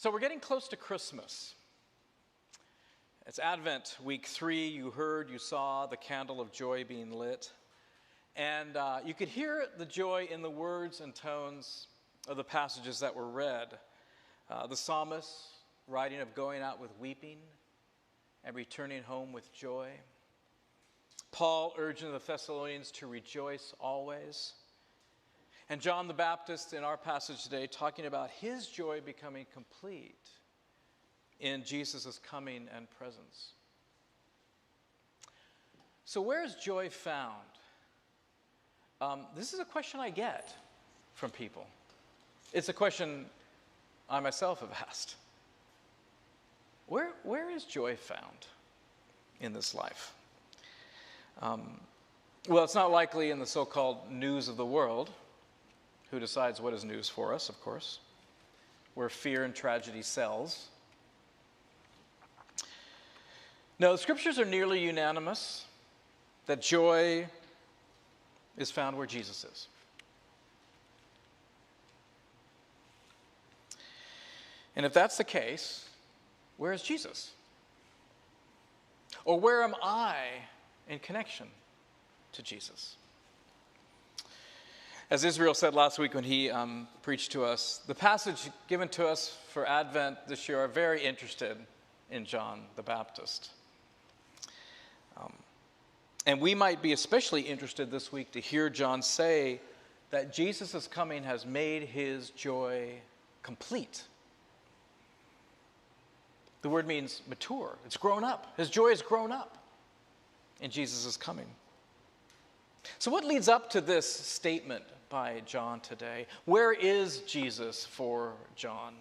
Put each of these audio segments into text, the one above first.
So we're getting close to Christmas. It's Advent, week 3. You heard, you saw the candle of joy being lit. And you could hear the joy in the words and tones of the passages that were read. The psalmist writing of going out with weeping and returning home with joy. Paul urging the Thessalonians to rejoice always. And John the Baptist in our passage today talking about his joy becoming complete in Jesus' coming and presence. So where is joy found? This is a question I get from people. It's a question I myself have asked. Where is joy found in this life? Well, it's not likely in the so-called news of the world. Who decides what is news for us, of course? Where fear and tragedy sells. No, the scriptures are nearly unanimous that joy is found where Jesus is. And if that's the case, where is Jesus? Or where am I in connection to Jesus? As Israel said last week when he preached to us, the passage given to us for Advent this year are very interested in John the Baptist. And we might be especially interested this week to hear John say that Jesus' coming has made his joy complete. The word means mature. It's grown up. His joy has grown up in Jesus' coming. So what leads up to this statement by John today? Where is Jesus for John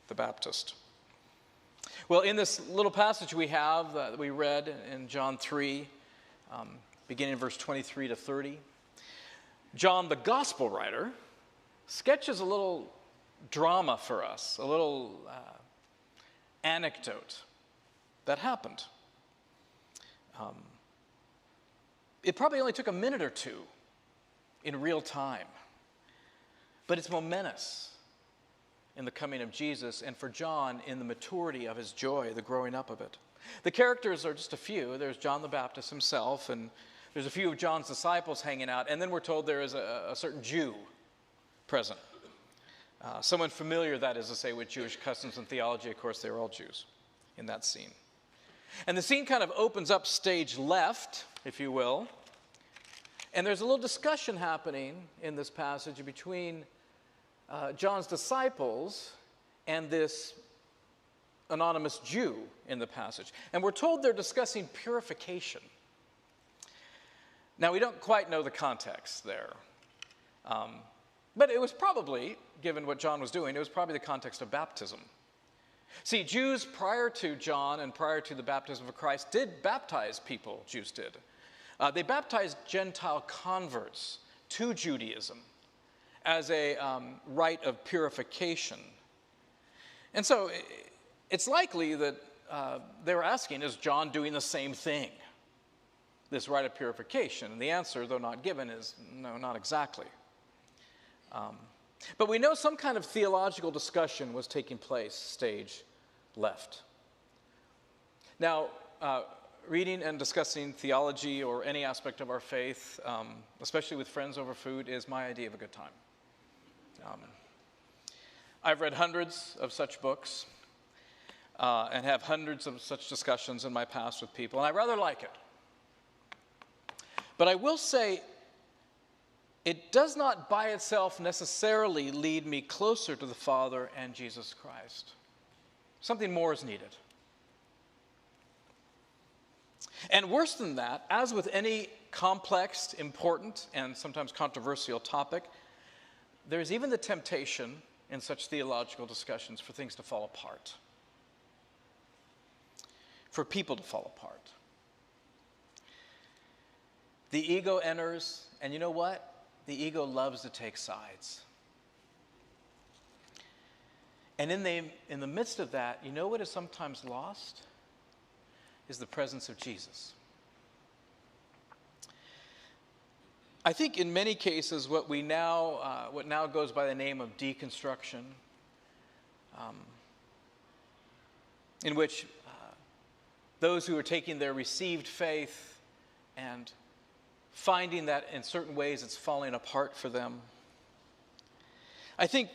the Baptist? Well, in this little passage we have that we read in John 3, beginning in verse 23 to 30, John, the gospel writer, sketches a little drama for us, a little anecdote that happened. It probably only took a minute or two in real time, but it's momentous in the coming of Jesus, and for John in the maturity of his joy, the growing up of it. The characters are just a few. There's John the Baptist himself, and there's a few of John's disciples hanging out, and then we're told there is a certain Jew present. Someone familiar, that is to say, with Jewish customs and theology. Of course, they were all Jews in that scene. And the scene kind of opens up stage left, if you will, and there's a little discussion happening in this passage between John's disciples and this anonymous Jew in the passage. And we're told they're discussing purification. Now, we don't quite know the context there. But it was probably, given what John was doing, it was probably the context of baptism. See, Jews prior to John and prior to the baptism of Christ did baptize people, Jews did. They baptized Gentile converts to Judaism as a rite of purification. And so it's likely that they were asking, is John doing the same thing? This rite of purification? And the answer, though not given, is no, not exactly. But we know some kind of theological discussion was taking place, stage left. Now, reading and discussing theology or any aspect of our faith, especially with friends over food, is my idea of a good time. I've read hundreds of such books and have hundreds of such discussions in my past with people, and I rather like it. But I will say, it does not by itself necessarily lead me closer to the Father and Jesus Christ. Something more is needed. And worse than that, as with any complex, important, and sometimes controversial topic, there's even the temptation in such theological discussions for things to fall apart, for people to fall apart. The ego enters, and you know what? The ego loves to take sides. And in the midst of that, you know what is sometimes lost? Is the presence of Jesus. I think in many cases what now goes by the name of deconstruction in which those who are taking their received faith and finding that in certain ways it's falling apart for them. I think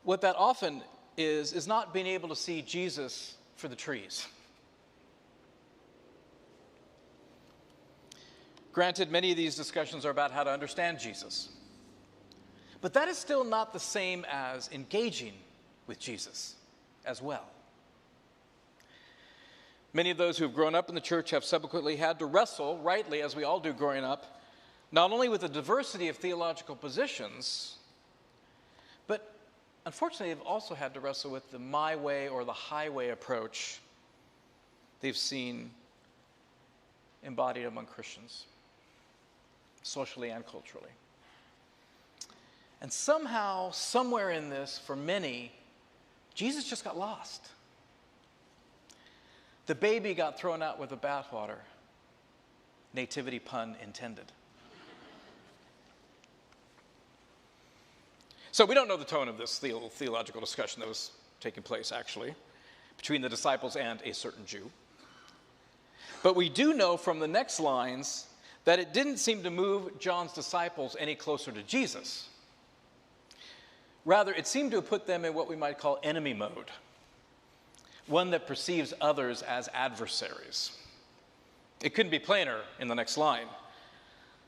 what that often is not being able to see Jesus for the trees. Granted, many of these discussions are about how to understand Jesus. But that is still not the same as engaging with Jesus as well. Many of those who have grown up in the church have subsequently had to wrestle, rightly, as we all do growing up, not only with the diversity of theological positions, but unfortunately they've also had to wrestle with the my way or the highway approach they've seen embodied among Christians, socially and culturally. And somehow, somewhere in this, for many, Jesus just got lost. The baby got thrown out with the bathwater. Nativity pun intended. So we don't know the tone of this theological discussion that was taking place, actually, between the disciples and a certain Jew. But we do know from the next lines that it didn't seem to move John's disciples any closer to Jesus. Rather, it seemed to have put them in what we might call enemy mode, one that perceives others as adversaries. It couldn't be plainer in the next line.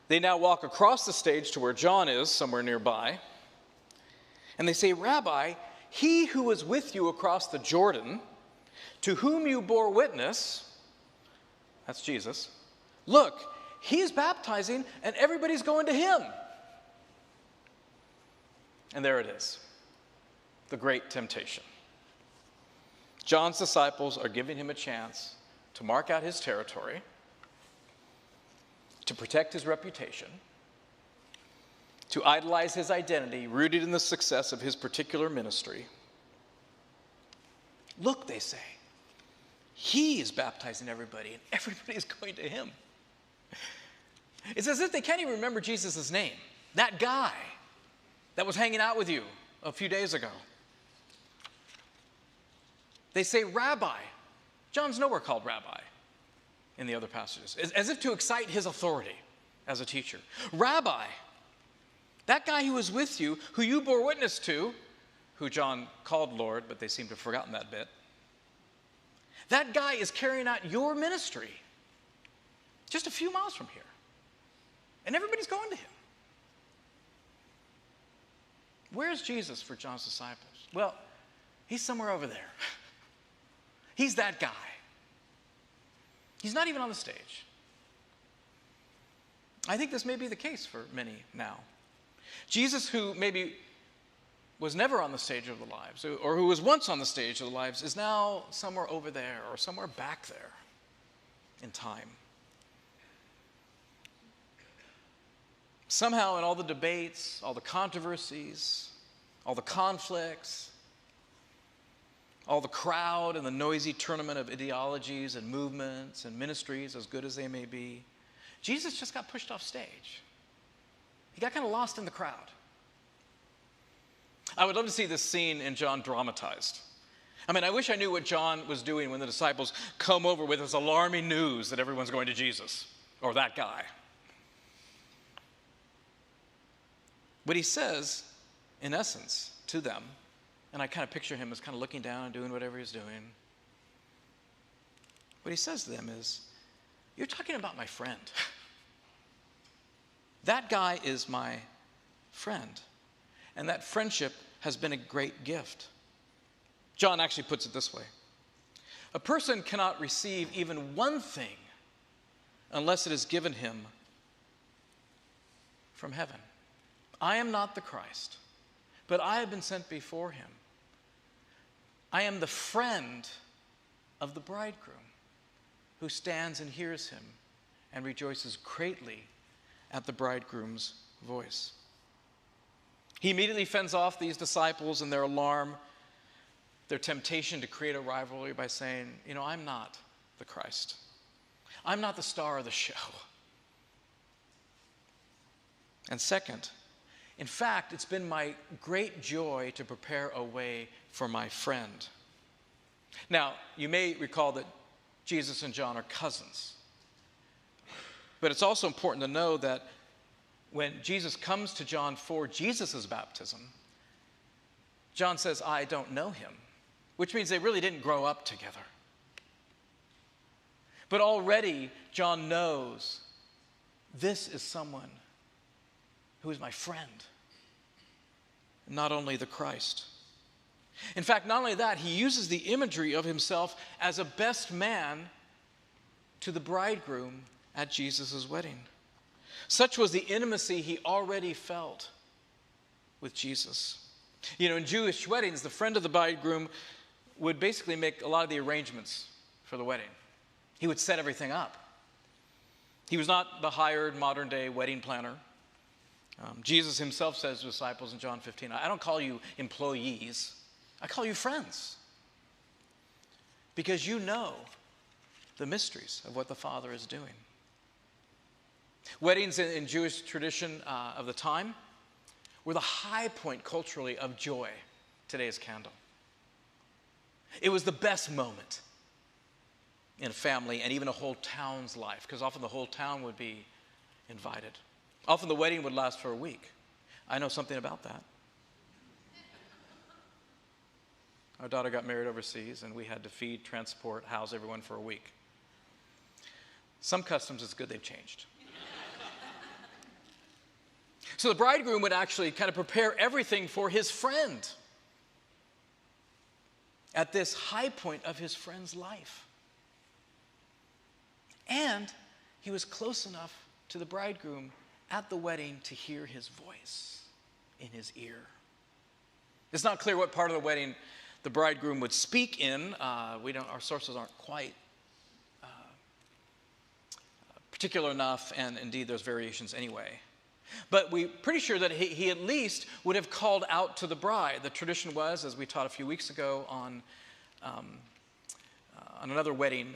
They now walk across the stage to where John is, somewhere nearby, and they say, "Rabbi, he who was with you across the Jordan, to whom you bore witness," that's Jesus, "look, he's baptizing and everybody's going to him." And there it is, the great temptation. John's disciples are giving him a chance to mark out his territory, to protect his reputation, to idolize his identity rooted in the success of his particular ministry. "Look," they say, "he is baptizing everybody and everybody is going to him." It's as if they can't even remember Jesus' name. That guy that was hanging out with you a few days ago. They say, "Rabbi." John's nowhere called rabbi in the other passages, as if to excite his authority as a teacher. "Rabbi, that guy who was with you, who you bore witness to," who John called Lord, but they seem to have forgotten that bit. "That guy is carrying out your ministry just a few miles from here. And everybody's going to him." Where's Jesus for John's disciples? Well, he's somewhere over there. He's that guy. He's not even on the stage. I think this may be the case for many now. Jesus, who maybe was never on the stage of the lives, or who was once on the stage of the lives, is now somewhere over there or somewhere back there in time. Somehow in all the debates, all the controversies, all the conflicts, all the crowd and the noisy tournament of ideologies and movements and ministries, as good as they may be, Jesus just got pushed off stage. He got kind of lost in the crowd. I would love to see this scene in John dramatized. I mean, I wish I knew what John was doing when the disciples come over with this alarming news that everyone's going to Jesus, or that guy. What he says, in essence, to them, and I kind of picture him as kind of looking down and doing whatever he's doing. What he says to them is, "You're talking about my friend. That guy is my friend. And that friendship has been a great gift." John actually puts it this way: "A person cannot receive even one thing unless it is given him from heaven. I am not the Christ, but I have been sent before him. I am the friend of the bridegroom who stands and hears him and rejoices greatly at the bridegroom's voice." He immediately fends off these disciples and their alarm, their temptation to create a rivalry by saying, "I'm not the Christ. I'm not the star of the show." And second, "In fact, it's been my great joy to prepare a way for my friend." Now, you may recall that Jesus and John are cousins. But it's also important to know that when Jesus comes to John for Jesus' baptism, John says, I don't know him, which means they really didn't grow up together. But already John knows this is someone who is my friend, not only the Christ. In fact, not only that, he uses the imagery of himself as a best man to the bridegroom at Jesus' wedding. Such was the intimacy he already felt with Jesus. You know, in Jewish weddings, the friend of the bridegroom would basically make a lot of the arrangements for the wedding. He would set everything up. He was not the hired modern-day wedding planner. Jesus himself says to his disciples in John 15, I don't call you employees, I call you friends. Because you know the mysteries of what the Father is doing. Weddings in Jewish tradition of the time were the high point culturally of joy, today's candle. It was the best moment in a family and even a whole town's life, because often the whole town would be invited. Often the wedding would last for a week. I know something about that. Our daughter got married overseas, and we had to feed, transport, house everyone for a week. Some customs, it's good they've changed. So the bridegroom would actually kind of prepare everything for his friend at this high point of his friend's life. And he was close enough to the bridegroom at the wedding to hear his voice in his ear. It's not clear what part of the wedding the bridegroom would speak in. Our sources aren't quite particular enough, and indeed there's variations anyway. But we're pretty sure that he at least would have called out to the bride. The tradition was, as we taught a few weeks ago on another wedding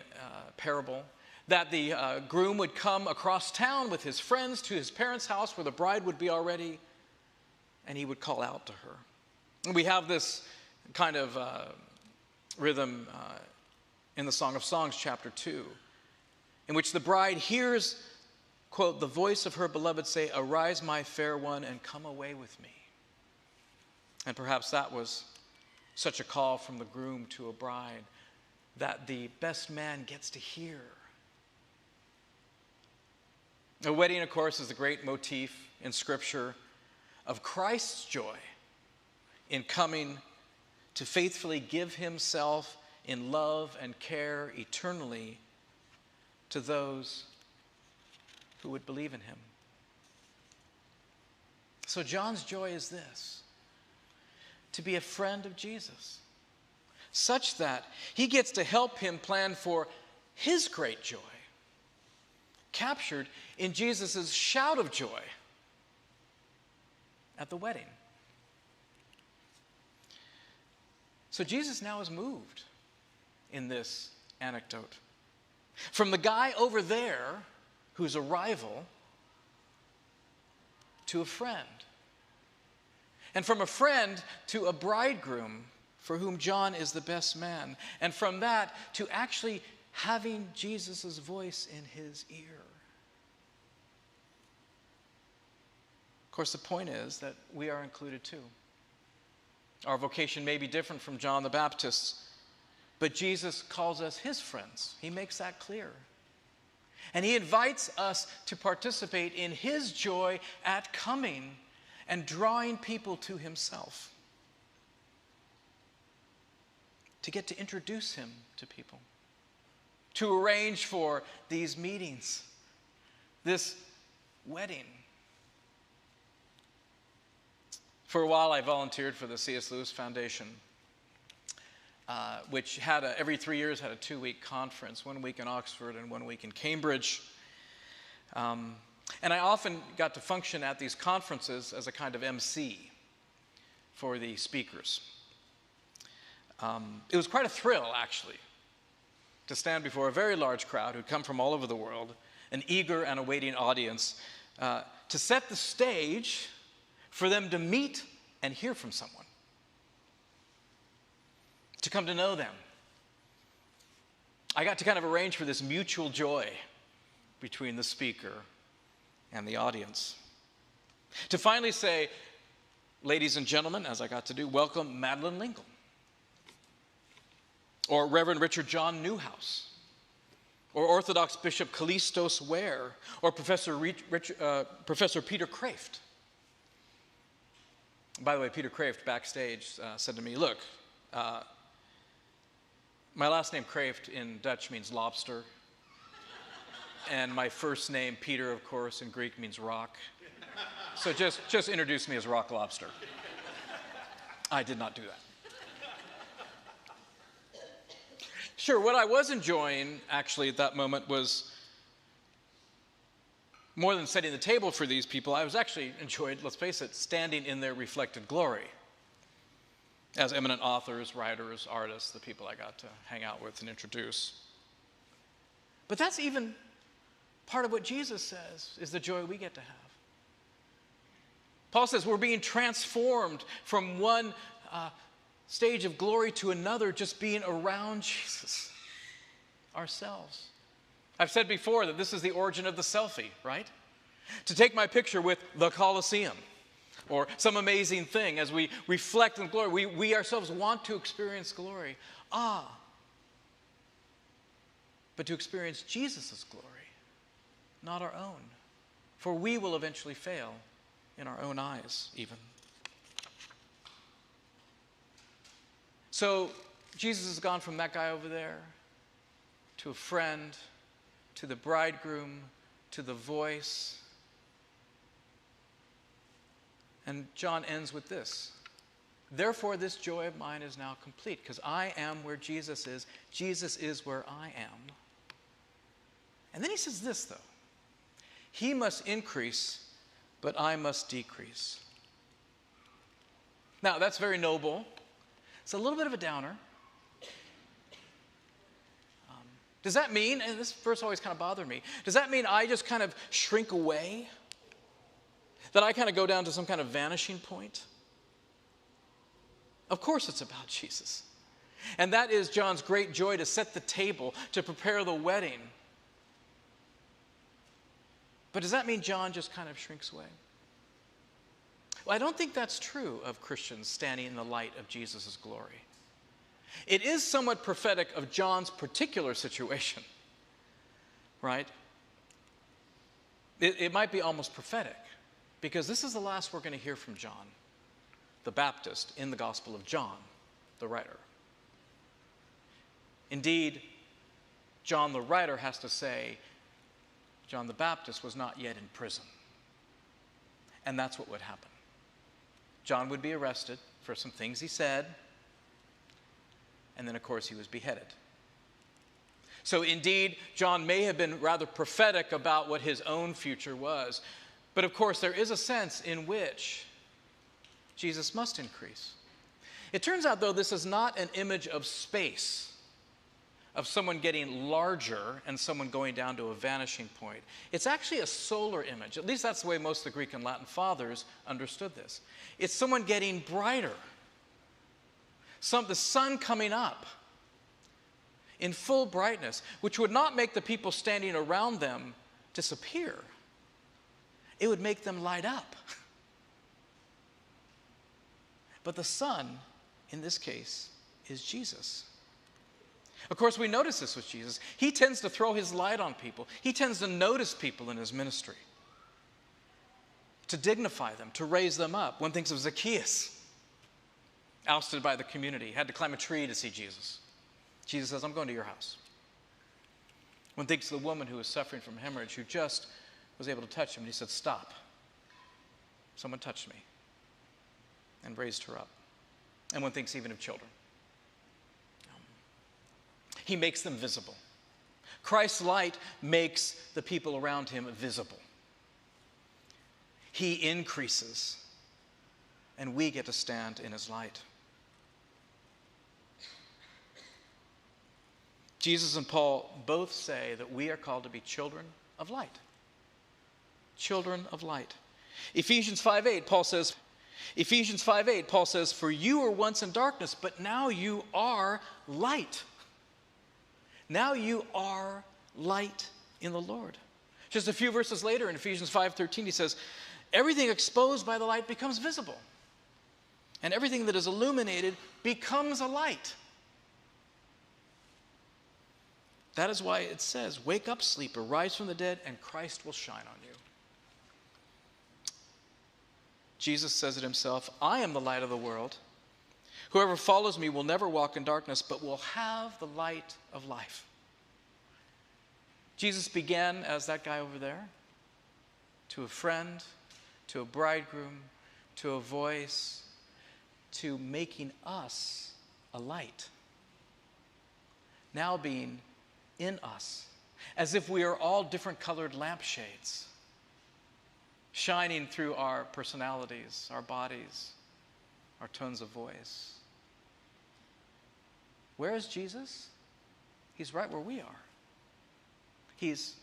parable, that the groom would come across town with his friends to his parents' house where the bride would be already, and he would call out to her. And we have this kind of rhythm in the Song of Songs, chapter 2, in which the bride hears, quote, the voice of her beloved say, arise, my fair one, and come away with me. And perhaps that was such a call from the groom to a bride that the best man gets to hear. A wedding, of course, is the great motif in Scripture of Christ's joy in coming to faithfully give himself in love and care eternally to those who would believe in him. So John's joy is this: to be a friend of Jesus, such that he gets to help him plan for his great joy, captured in Jesus' shout of joy at the wedding. So Jesus now is moved in this anecdote. From the guy over there who's a rival to a friend. And from a friend to a bridegroom for whom John is the best man. And from that to actually having Jesus' voice in his ear. Of course, the point is that we are included too. Our vocation may be different from John the Baptist's, but Jesus calls us his friends. He makes that clear. And he invites us to participate in his joy at coming and drawing people to himself. To get to introduce him to people. To arrange for these meetings, this wedding. For a while, I volunteered for the C.S. Lewis Foundation, which had every 3 years had a 2-week conference, 1 week in Oxford and 1 week in Cambridge. And I often got to function at these conferences as a kind of MC for the speakers. It was quite a thrill, actually, to stand before a very large crowd who'd come from all over the world, an eager and awaiting audience, to set the stage for them to meet and hear from someone, to come to know them, I got to kind of arrange for this mutual joy between the speaker and the audience. To finally say, ladies and gentlemen, as I got to do, welcome Madeline Lingle, or Reverend Richard John Newhouse, or Orthodox Bishop Callistos Ware, or Professor Peter Kraft. By the way, Peter Kraft backstage said to me, look, my last name Kraft in Dutch means lobster, and my first name, Peter, of course, in Greek means rock. So just introduce me as Rock Lobster. I did not do that. Sure, what I was enjoying, actually, at that moment was more than setting the table for these people. I was actually enjoyed, let's face it, standing in their reflected glory as eminent authors, writers, artists, the people I got to hang out with and introduce. But that's even part of what Jesus says is the joy we get to have. Paul says we're being transformed from one stage of glory to another, just being around Jesus ourselves. I've said before that this is the origin of the selfie, right? To take my picture with the Colosseum or some amazing thing as we reflect in glory. We ourselves want to experience glory. But to experience Jesus' glory, not our own. For we will eventually fail in our own eyes even. So Jesus has gone from that guy over there to a friend, to the bridegroom, to the voice. And John ends with this. Therefore, this joy of mine is now complete, because I am where Jesus is. Jesus is where I am. And then he says this, though. He must increase, but I must decrease. Now, that's very noble. It's a little bit of a downer. Does that mean, and this verse always kind of bothered me, does that mean I just kind of shrink away? That I kind of go down to some kind of vanishing point? Of course it's about Jesus. And that is John's great joy, to set the table, to prepare the wedding. But does that mean John just kind of shrinks away? Well, I don't think that's true of Christians standing in the light of Jesus' glory. It is somewhat prophetic of John's particular situation, right? It might be almost prophetic, because this is the last we're going to hear from John, the Baptist, in the Gospel of John, the writer. Indeed, John the writer has to say, John the Baptist was not yet in prison. And that's what would happen. John would be arrested for some things he said, and then, of course, he was beheaded. So, indeed, John may have been rather prophetic about what his own future was. But, of course, there is a sense in which Jesus must increase. It turns out, though, this is not an image of space, of someone getting larger and someone going down to a vanishing point. It's actually a solar image. At least that's the way most of the Greek and Latin fathers understood this. It's someone getting brighter. The sun coming up in full brightness, which would not make the people standing around them disappear. It would make them light up. But the sun, in this case, is Jesus. Of course, we notice this with Jesus. He tends to throw his light on people. He tends to notice people in his ministry, to dignify them, to raise them up. One thinks of Zacchaeus, ousted by the community, had to climb a tree to see Jesus. Jesus says, I'm going to your house. One thinks of the woman who was suffering from hemorrhage, who just was able to touch him. And he said, stop. Someone touched me, and raised her up. And one thinks even of children. He makes them visible. Christ's light makes the people around him visible. He increases, and we get to stand in his light. Jesus and Paul both say that we are called to be children of light. Children of light. Ephesians 5:8, Paul says, for you were once in darkness, but now you are light. Now you are light in the Lord. Just a few verses later in Ephesians 5:13, he says, everything exposed by the light becomes visible, and everything that is illuminated becomes a light. That is why it says, wake up, sleeper, rise from the dead, and Christ will shine on you. Jesus says it himself, I am the light of the world. Whoever follows me will never walk in darkness, but will have the light of life. Jesus began as that guy over there, to a friend, to a bridegroom, to a voice, to making us a light. Now being in us, as if we are all different colored lampshades, shining through our personalities, our bodies, our tones of voice. Where is Jesus? He's right where we are. He's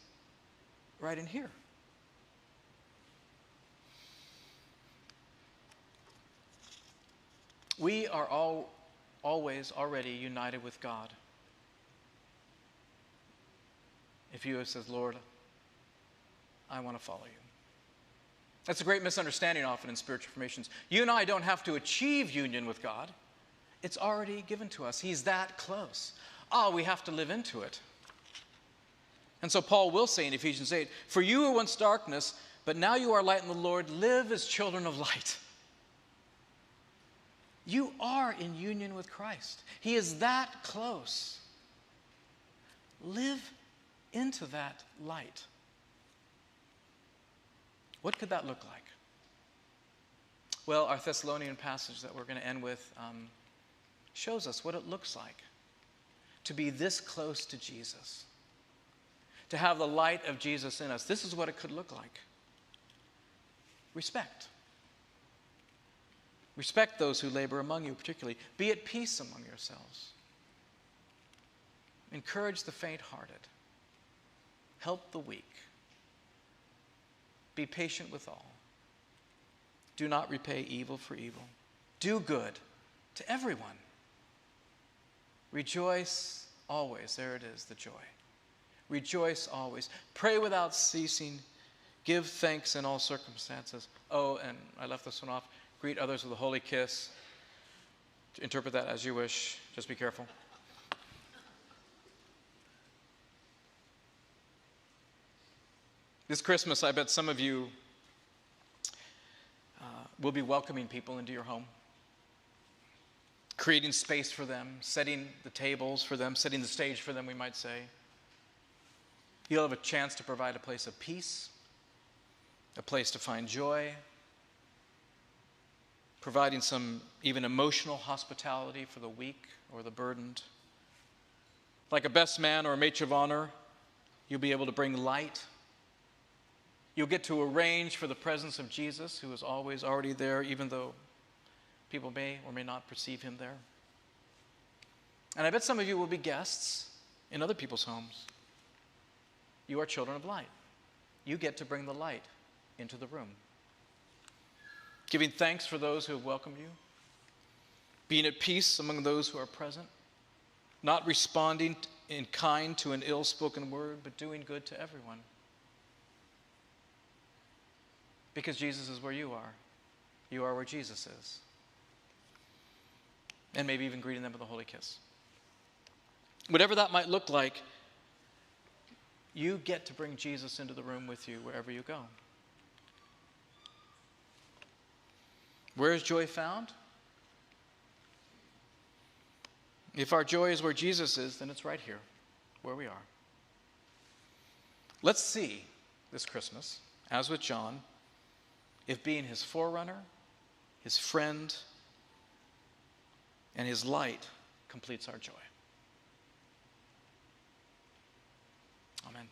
right in here. We are always already united with God. If you have said, Lord, I want to follow you. That's a great misunderstanding often in spiritual formations. You and I don't have to achieve union with God. It's already given to us. He's that close. We have to live into it. And so Paul will say in Ephesians 8, for you were once darkness, but now you are light in the Lord. Live as children of light. You are in union with Christ. He is that close. Live into that light. What could that look like? Well, our Thessalonian passage that we're going to end with shows us what it looks like to be this close to Jesus, to have the light of Jesus in us. This is what it could look like. Respect. Respect those who labor among you, particularly. Be at peace among yourselves. Encourage the faint-hearted. Help the weak. Be patient with all. Do not repay evil for evil. Do good to everyone. Rejoice always. There it is, the joy. Rejoice always. Pray without ceasing. Give thanks in all circumstances. Oh, and I left this one off. Greet others with a holy kiss. Interpret that as you wish. Just be careful. This Christmas, I bet some of you will be welcoming people into your home, creating space for them, setting the tables for them, setting the stage for them, we might say. You'll have a chance to provide a place of peace, a place to find joy, providing some even emotional hospitality for the weak or the burdened. Like a best man or a maitre of honor, you'll be able to bring light. You'll get to arrange for the presence of Jesus, who is always already there, even though people may or may not perceive him there. And I bet some of you will be guests in other people's homes. You are children of light. You get to bring the light into the room. Giving thanks for those who have welcomed you. Being at peace among those who are present. Not responding in kind to an ill-spoken word, but doing good to everyone. Because Jesus is where you are. You are where Jesus is. And maybe even greeting them with a holy kiss. Whatever that might look like, you get to bring Jesus into the room with you wherever you go. Where is joy found? If our joy is where Jesus is, then it's right here, where we are. Let's see this Christmas, as with John, if being his forerunner, his friend, and his light completes our joy. Amen.